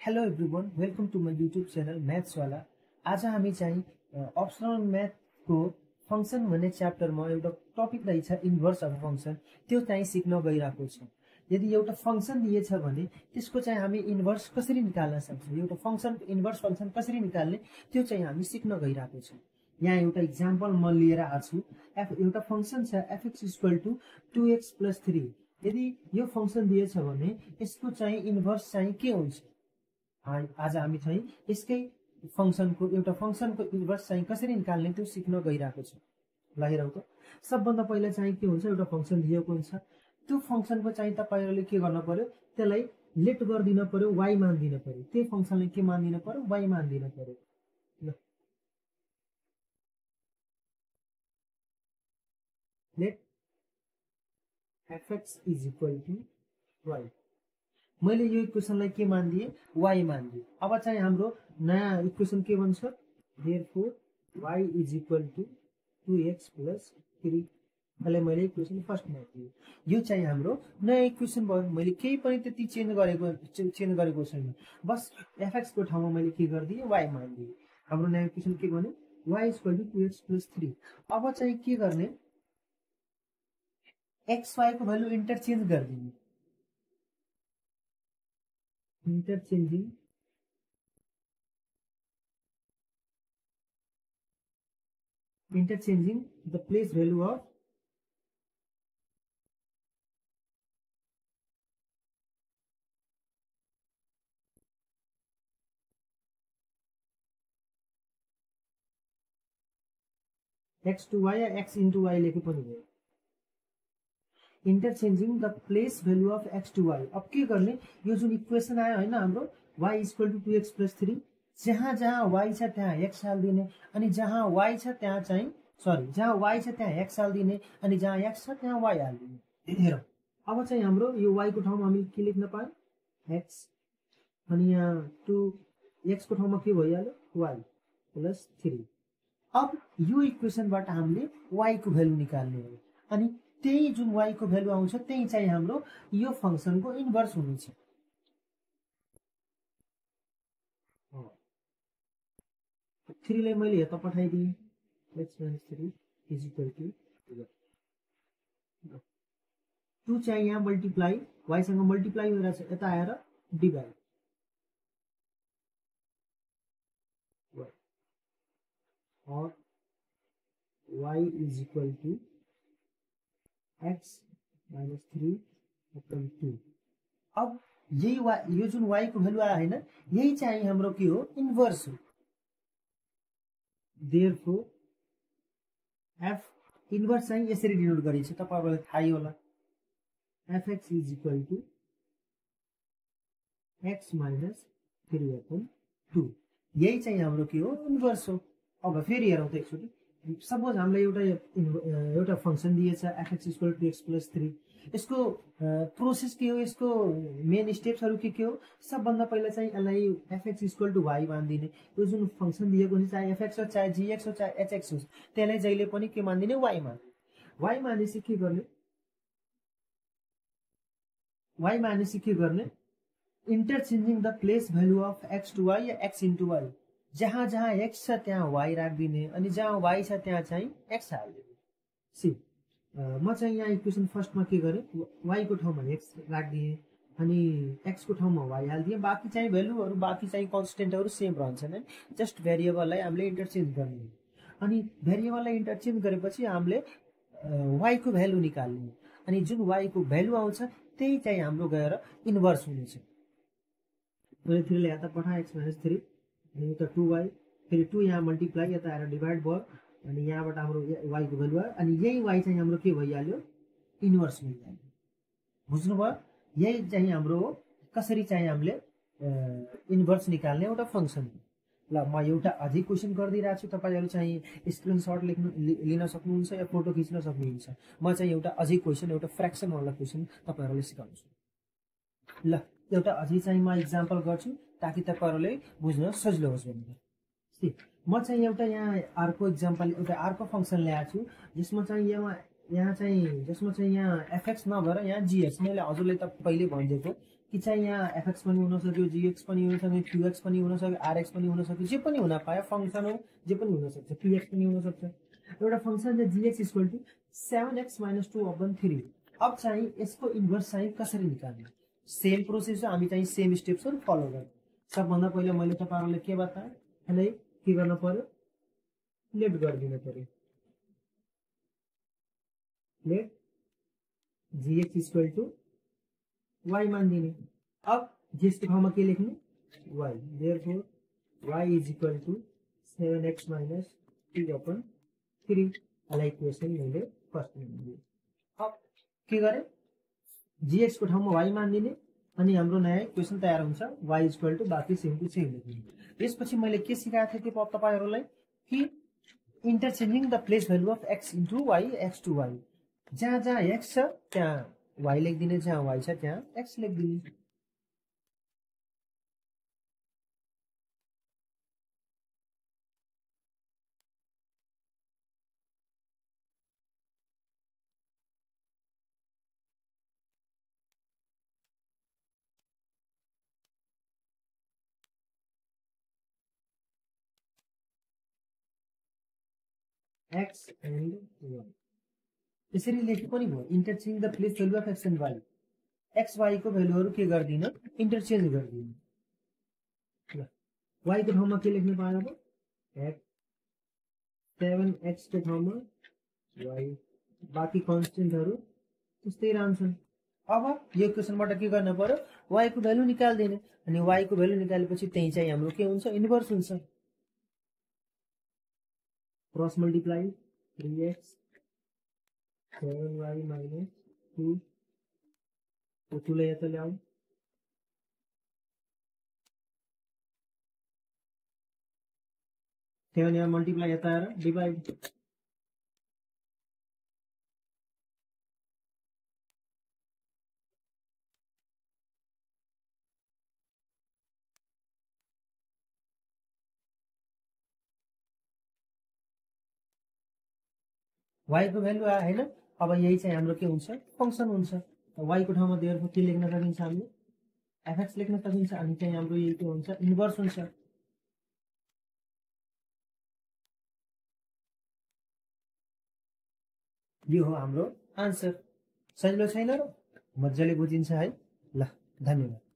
Hello everyone, welcome to my YouTube channel म्याथ्सवाला। आज हामी चाहिँ अप्सनल म्याथको फङ्सन भन्ने च्याप्टरमा एउटा टपिक रहेछ इन्भर्स अफ फङ्सन, त्यो चाहिँ सिक्न गइरहेको छौँ। यदि एउटा फङ्सन दिएछ भने त्यसको चाहिँ हामी इन्भर्स कसरी निकाल्न सक्छौँ, एउटा फङ्सनको इन्भर्स फङ्सन कसरी निकाल्ने त्यो चाहिँ हामी सिक्न गइरहेको छौँ। यहाँ एउटा इक्जाम्पल म लिएर आएको छु। एउटा फङ्सन छ एफएक्स इक्वल टु 2x + 3। यदि यो फङ्सन दिएछ भने यसको चाहिँ इन्भर्स चाहिँ के हुन्छ। आज हामी चाहिँ यसकै एउटा फङ्सनको इन्भर्स चाहिँ कसरी निकाल्ने त्यो सिक्न गइरहेको छौँ। ल हेरौँ त। सबभन्दा पहिला चाहिँ के हुन्छ, एउटा फङ्सन दिएको हुन्छ, त्यो फङ्सनको चाहिँ तपाईहरुले के गर्न पर्यो, त्यसलाई लेट गरिदिन पर्यो, y मान दिन पर्यो। त्यो फङ्सनलाई के मान दिन पर्यो, y मान दिन पर्यो। ल लेट fx = y। मैले यो इक्वेसनलाई के मान दिए, y मान दिए। अब चाहिँ हाम्रो नयाँ इक्वेसन के बन्छ, देयरफोर y = 2x + 3। अहिले मैले इक्वेसन फर्स्ट मान दिए। यो चाहिँ हाम्रो नयाँ इक्वेसन भयो। मैले केही पनि त्यति चेन्ज गरेको छैन। बस fx को ठाउँमा मैले के गरिदिए, y मान दिए। हाम्रो नयाँ इक्वेसन के भन्यो, y = 2x + 3। अब चाहिँ के गर्ने, x y को भ्यालु इन्टरचेन्ज गरिदिने। Interchanging the place value of x to y या x into y लेखे पनि भयो। Interchanging the place value of x to y। अब के गर्ने, यो जुन इक्वेसन आयो हैन हाम्रो y = 2x + 3, जहाँ जहाँ y छ त्यहाँ x हाल्दिने, अनि जहाँ y छ त्यहाँ चाहिँ जहाँ y छ त्यहाँ x हाल्दिने, अनि जहाँ x छ त्यहाँ y हाल्दिने। हेरौँ, अब चाहिँ हाम्रो यो y को ठाउँमा हामी के लेख्न पायौँ, x, अनि यहाँ 2x को ठाउँमा के भइहाल्यो, y + 3। अब यो इक्वेसनबाट हामीले y को भ्यालु निकाल्ने हो, अनि त्यही जुन y को भ्यालु आउँछ त्यही चाहिँ हाम्रो यो फङ्सनको इन्भर्स हुनेछ। 3 लाई मैले यता पठाइदिएँ, x - 3 = 2 चाहिँ यहाँ मल्टिप्लाई, y सँग मल्टिप्लाई भइरहेछ, यता आएर डिभाइड, और y = x - 3/2। अब यही यो जुन y को भ्यालु आयो हैन, यही चाहिँ हाम्रो के हो, इन्भर्स हो। देयरफोर f इन्भर्स चाहिँ यसरी डिनोट गरिन्छ, तपाईहरुलाई थाहै होला, fx = x - 3/2। यही चाहिँ हाम्रो के हो, इन्भर्स हो। अब फेरि हेरौँ त एकचोटि। सपोज हामीलाई एउटा फङ्सन दिएछ fx = 2x + 3। यसको प्रोसेस के हो, यसको मेन स्टेप्सहरु के हो। सबभन्दा पहिला चाहिँ यसलाई fx = y मान्दिने। यो जुन फङ्सन दिएको हुन्छ, चाहे fx हो, चाहे gx हो, चाहे hx हो, त्यसलाई जहिले पनि के मान्दिने, y मान्दिने। y मानेपछि के गर्ने, interchanging the place value of x to y या x into y। जहाँ जहाँ x छ त्यहाँ y राख्दिने, अनि जहाँ y छ त्यहाँ चाहिँ x हाल्दिने। सी म चाहिँ यहाँ इक्वेसन फर्स्टमा के गरेँ, y को ठाउँमा x राख्दिएँ, अनि x को ठाउँमा y हाल्दिएँ। बाँकी चाहिँ भ्यालुहरु, बाँकी चाहिँ कन्स्टेन्टहरु सेम रहन्छन् है, जस्ट भेरिएबललाई हामीले इन्टरचेन्ज गर्ने। अनि भेरिएबललाई इन्टरचेन्ज गरेपछि हामीले y को भ्यालु निकाल्ने, अनि जुन y को भ्यालु आउँछ त्यही चाहिँ हाम्रो गएर इन्भर्स हुनेछ। मैले 3 लाई यता पठाएँ, x - 3, अनि यता 2y, फेरि 2 यहाँ मल्टिप्लाई, यता आएर डिभाइड भयो, अनि यहाँबाट हाम्रो y को भ्यालु आयो, अनि यही y चाहिँ हाम्रो के भइहाल्यो, इन्भर्स भइहाल्यो। बुझ्नुभयो, यही चाहिँ हाम्रो हो कसरी चाहिँ हामीले इन्भर्स निकाल्ने एउटा फङ्सन। ल म एउटा अझै क्वेसन गरिदिइरहेको छु, तपाईहरु चाहिँ स्क्रिनशट लिन सक्नुहुन्छ या फोटो खिच्न सक्नुहुन्छ। म चाहिँ एउटा अझै क्वेसन, एउटा फ्र्याक्सन वाला क्वेसन तपाईहरुलाई सिकाउँछु। ल एउटा अझै चाहिँ म इक्जाम्पल गर्छु ताकि तपाईहरुले बुझ्न सजिलो होस् भनेर। म चाहिँ एउटा यहाँ अर्को इक्जाम्पल, एउटा अर्को फङ्सन ल्याएको छु, जसमा चाहिँ यहाँ fx नभएर यहाँ gx। मैले हजुरलाई त पहिले भनिदिएको कि चाहिँ यहाँ एफएक्स पनि हुन सक्यो, जीएक्स पनि हुन सक्यो, क्यूएक्स पनि हुन सक्यो, आरएक्स पनि हुन सक्यो, जे पनि हुन पायो फंक्सन हो, जे पनि हुन सक्छ, क्यूएक्स पनि हुन सक्छ। एउटा फंक्सन चाहिँ जीएक्स इक्वल टु 7x - 2/3। अब चाहिँ यसको इन्भर्स चाहिँ कसरी निकाल्ने, सेम प्रोसेस हो, हामी चाहिँ सेम स्टेप्सहरु फलो गर्छौं। सबभन्दा पहिले मैले तपाईहरुलाई के बताएँ, यसलाई के गर्न पर्यो, लेट गरिदिन पर्यो। Let g x equal to y मान दिने। अब जीएक्स को ठाउँमा के लेख्ने, y, therefore y is equal to 7x - 2/3। यसलाई इक्वेसन मैले फर्स्ट मा दिए। अब के गरे, जीएक्स को ठाउँमा y मान दिने अनि हाम्रो नयाँ इक्वेसन तयार हुन्छ, y इक्वल टु बाकी सेम टु सेम लेख्ने। त्यसपछि मैले के सिकाएको थिएँ त्यो तपाईहरुलाई कि interchanging the place value of x into y, x to y। जहाँ जहाँ x छ त्यहाँ y लेखिदिने, जहाँ y छ त्यहाँ x लेखिदिने। x एन्ड y यसरी लेखे पनि भयो, interchange the place value of x and y। x y को भ्यालुहरु के गर्दिन, इन्टरचेन्ज गर्दिन। ल y को ठाउँमा के लेख्न पायो, अब x 7x को ठाउँमा y, बाकी कन्स्टेन्टहरु त्यस्तै रहन्छन्। अब यो इक्वेसनबाट के गर्न पर्यो, y को भ्यालु निकाल्दिने अनि y को भ्यालु निकालेपछि त्यही चाहिँ हाम्रो के हुन्छ, इन्भर्स हुन्छ। क्रस मल्टिप्लाई 3x 7y - 2 तो 2 लाई यता ल्याऊ, त्यहाँ यहाँ मल्टिप्लाई यता आएर डिभाइड। y को भ्यालु आयो हैन। अब यही चाहिँ हाम्रो के हुन्छ, फंक्सन हुन्छ। y को ठाउँमा देयरफोर के लेख्न सकिन्छ, हामीले fx लेख्न सकिन्छ अनि चाहिँ हाम्रो यही के हुन्छ, इन्भर्स हुन्छ। यो हो हाम्रो आन्सर। सजिलो छैन र, मज्जाले बुझिन्छ है। ल धन्यवाद।